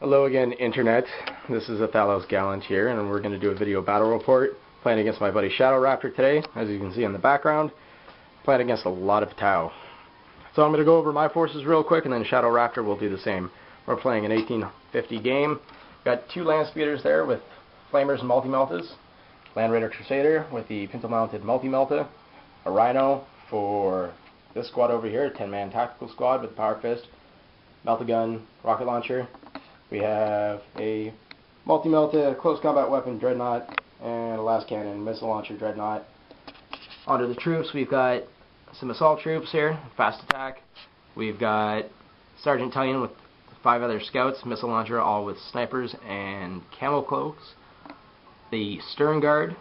Hello again, Internet. This is Athalos Gallant here, and we're going to do a video battle report. Playing against my buddy Shadow Raptor today, as you can see in the background. Playing against a lot of Tau. So I'm going to go over my forces real quick, and then Shadow Raptor will do the same. We're playing an 1850 game. Got two land speeders there with flamers and multi-meltas. Land Raider Crusader with the pintle-mounted multi-melta. A Rhino for this squad over here, a 10-man tactical squad with Power Fist, Melt-A-Gun, rocket launcher. We have a multi-melta close combat weapon Dreadnought and a las cannon missile launcher Dreadnought. Onto the troops, we've got some assault troops here, fast attack. We've got Sergeant Tullion with 5 other scouts, missile launcher, all with snipers and camo cloaks. The Stern Guard,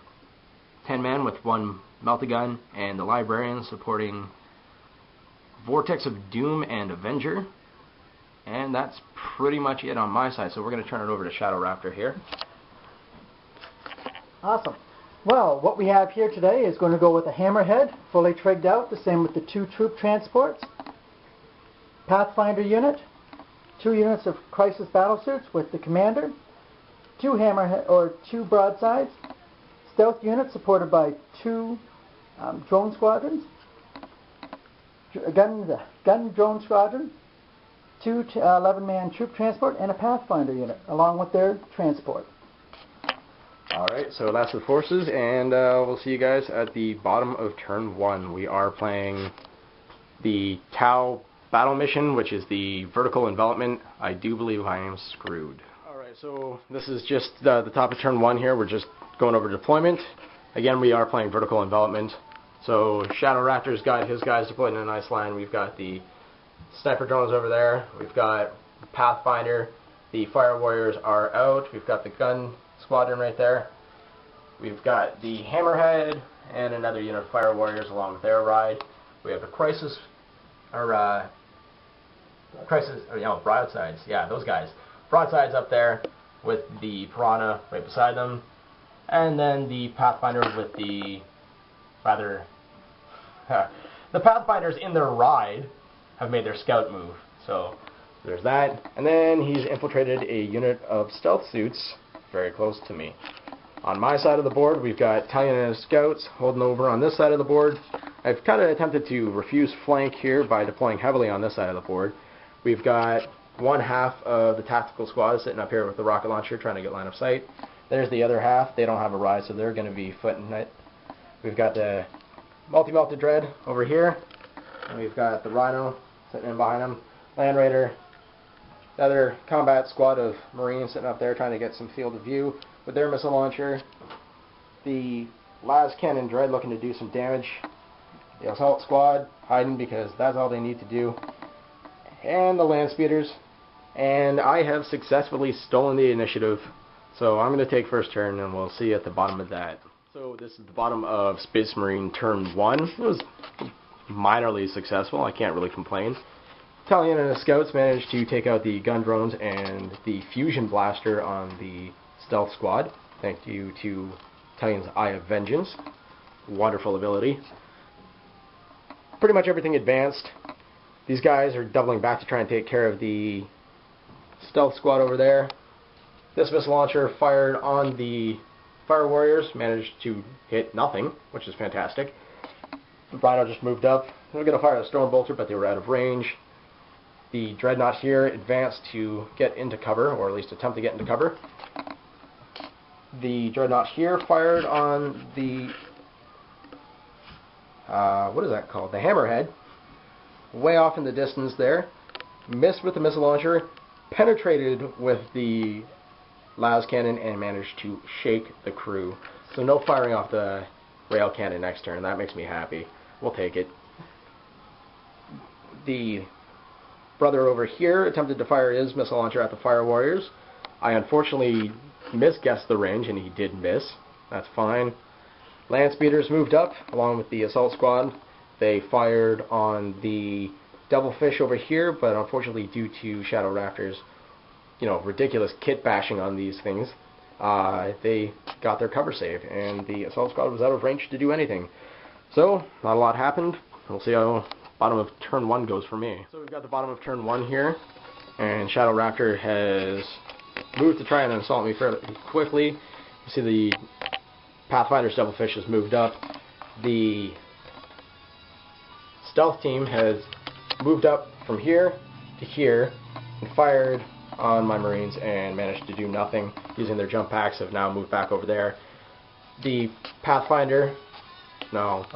10 men with 1 Melt-A-Gun, and the Librarian supporting Vortex of Doom and Avenger. And that's pretty much it on my side, so we're going to turn it over to Shadow Raptor here. Awesome. Well, what we have here today is going to go with a Hammerhead, fully trigged out, the same with the 2 troop transports, Pathfinder unit, 2 units of Crisis Battlesuits with the Commander, 2 Hammerhead or 2 broadsides, stealth unit supported by 2 drone squadrons, gun drone squadron, 2 11-man troop transport, and a Pathfinder unit, along with their transport. Alright, so that's the forces, and we'll see you guys at the bottom of turn 1. We are playing the Tau battle mission, which is the Vertical Envelopment. I do believe I am screwed. Alright, so this is just the top of turn 1 here. We're just going over deployment. Again, we are playing Vertical Envelopment. So Shadow Raptor's got his guys deployed in a nice line. We've got the sniper drones over there. We've got Pathfinder. The Fire Warriors are out. We've got the gun squadron right there. We've got the Hammerhead and another unit of Fire Warriors along with their ride. We have the broadsides. Yeah, those guys. Broadsides up there with the Piranha right beside them. And then the Pathfinder with the the Pathfinders in their ride have made their scout move. So there's that. And then he's infiltrated a unit of stealth suits very close to me. On my side of the board, we've got Tullion and his scouts holding over on this side of the board. I've kind of attempted to refuse flank here by deploying heavily on this side of the board. We've got one half of the tactical squad sitting up here with the rocket launcher trying to get line of sight. There's the other half. They don't have a ride, so they're going to be footing it. We've got the multi-melted dread over here, and we've got the Rhino sitting in behind him. Land Raider, another combat squad of Marines sitting up there trying to get some field of view with their missile launcher. The las cannon dread looking to do some damage. The assault squad hiding because that's all they need to do. And the land speeders. And I have successfully stolen the initiative. So I'm going to take first turn, and we'll see you at the bottom of that. So this is the bottom of Space Marine turn 1. It was minorly successful. I can't really complain. Tullion and his scouts managed to take out the gun drones and the fusion blaster on the stealth squad. Thank you to Tullion's Eye of Vengeance. Wonderful ability. Pretty much everything advanced. These guys are doubling back to try and take care of the stealth squad over there. This missile launcher fired on the Fire Warriors, managed to hit nothing, which is fantastic. The Rhino just moved up. They were going to fire a Storm Bolter, but they were out of range. The Dreadnought here advanced to get into cover, or at least attempt to get into cover. The Dreadnought here fired on the, what is that called? The Hammerhead. Way off in the distance there. Missed with the missile launcher. Penetrated with the las cannon and managed to shake the crew. So no firing off the rail cannon next turn. That makes me happy. We'll take it. The brother over here attempted to fire his missile launcher at the Fire Warriors. I unfortunately misguessed the range, and he did miss. That's fine. Land speeders moved up along with the assault squad. They fired on the Devilfish over here, but unfortunately due to Shadow Raptor's ridiculous kit bashing on these things, they got their cover save, and the assault squad was out of range to do anything. So, not a lot happened. We'll see how bottom of turn 1 goes for me. So we've got the bottom of turn 1 here, and Shadow Raptor has moved to try and assault me fairly quickly. You see the Pathfinder's Devilfish has moved up. The stealth team has moved up from here to here and fired on my Marines and managed to do nothing. Using their jump packs, have now moved back over there. The Pathfinder, no,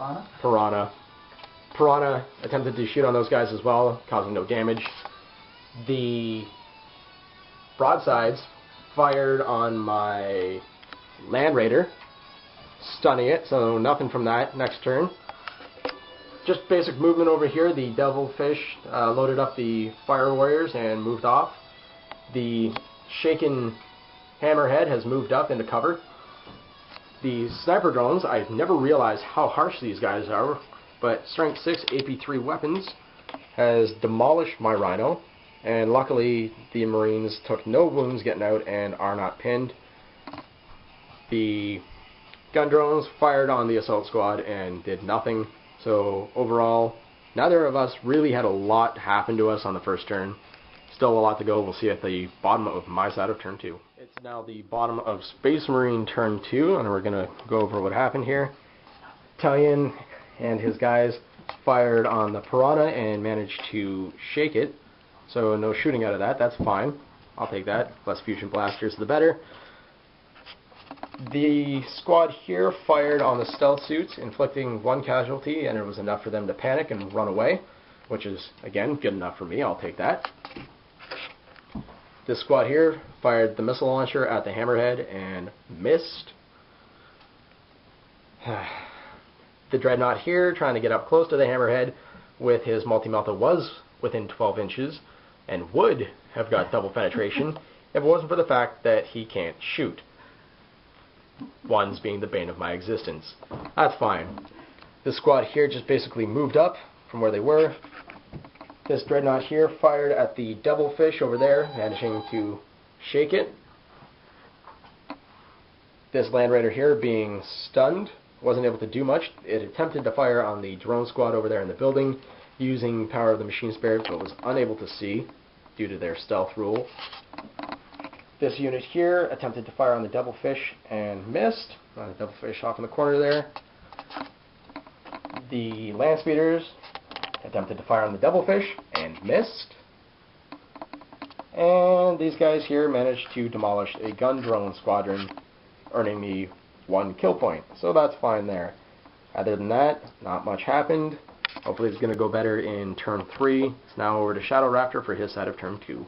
Piranha attempted to shoot on those guys as well, causing no damage. The broadsides fired on my Land Raider, stunning it, so nothing from that. Next turn. Just basic movement over here. The Devilfish loaded up the Fire Warriors and moved off. The Shaken Hammerhead has moved up into cover. The Sniper Drones, I never realized how harsh these guys are, but Strength 6 AP3 weapons has demolished my Rhino, and luckily the Marines took no wounds getting out and are not pinned. The gun drones fired on the assault squad and did nothing, so overall neither of us really had a lot happen to us on the first turn. Still a lot to go. We'll see at the bottom of my side of turn 2. It's now the bottom of Space Marine turn 2, and we're going to go over what happened here. Italian and his guys fired on the Piranha and managed to shake it, so no shooting out of that. That's fine. I'll take that. Less fusion blasters, the better. The squad here fired on the stealth suits, inflicting 1 casualty, and it was enough for them to panic and run away, which is, again, good enough for me. I'll take that. This squad here fired the missile launcher at the Hammerhead and missed. The Dreadnought here, trying to get up close to the Hammerhead with his multi-melta, was within 12 inches and would have got double penetration if it wasn't for the fact that he can't shoot. One's being the bane of my existence. That's fine. This squad here just basically moved up from where they were. This Dreadnought here fired at the Devilfish over there, managing to shake it. This Land Raider here, being stunned, wasn't able to do much. It attempted to fire on the drone squad over there in the building, using Power of the Machine Spirit, but was unable to see due to their stealth rule. This unit here attempted to fire on the Devilfish and missed. The Devilfish off in the corner there. The Land Speeders attempted to fire on the Devilfish and missed. And these guys here managed to demolish a gun drone squadron, earning me 1 kill point. So that's fine there. Other than that, not much happened. Hopefully it's going to go better in turn 3. It's now over to Shadow Raptor for his side of turn 2.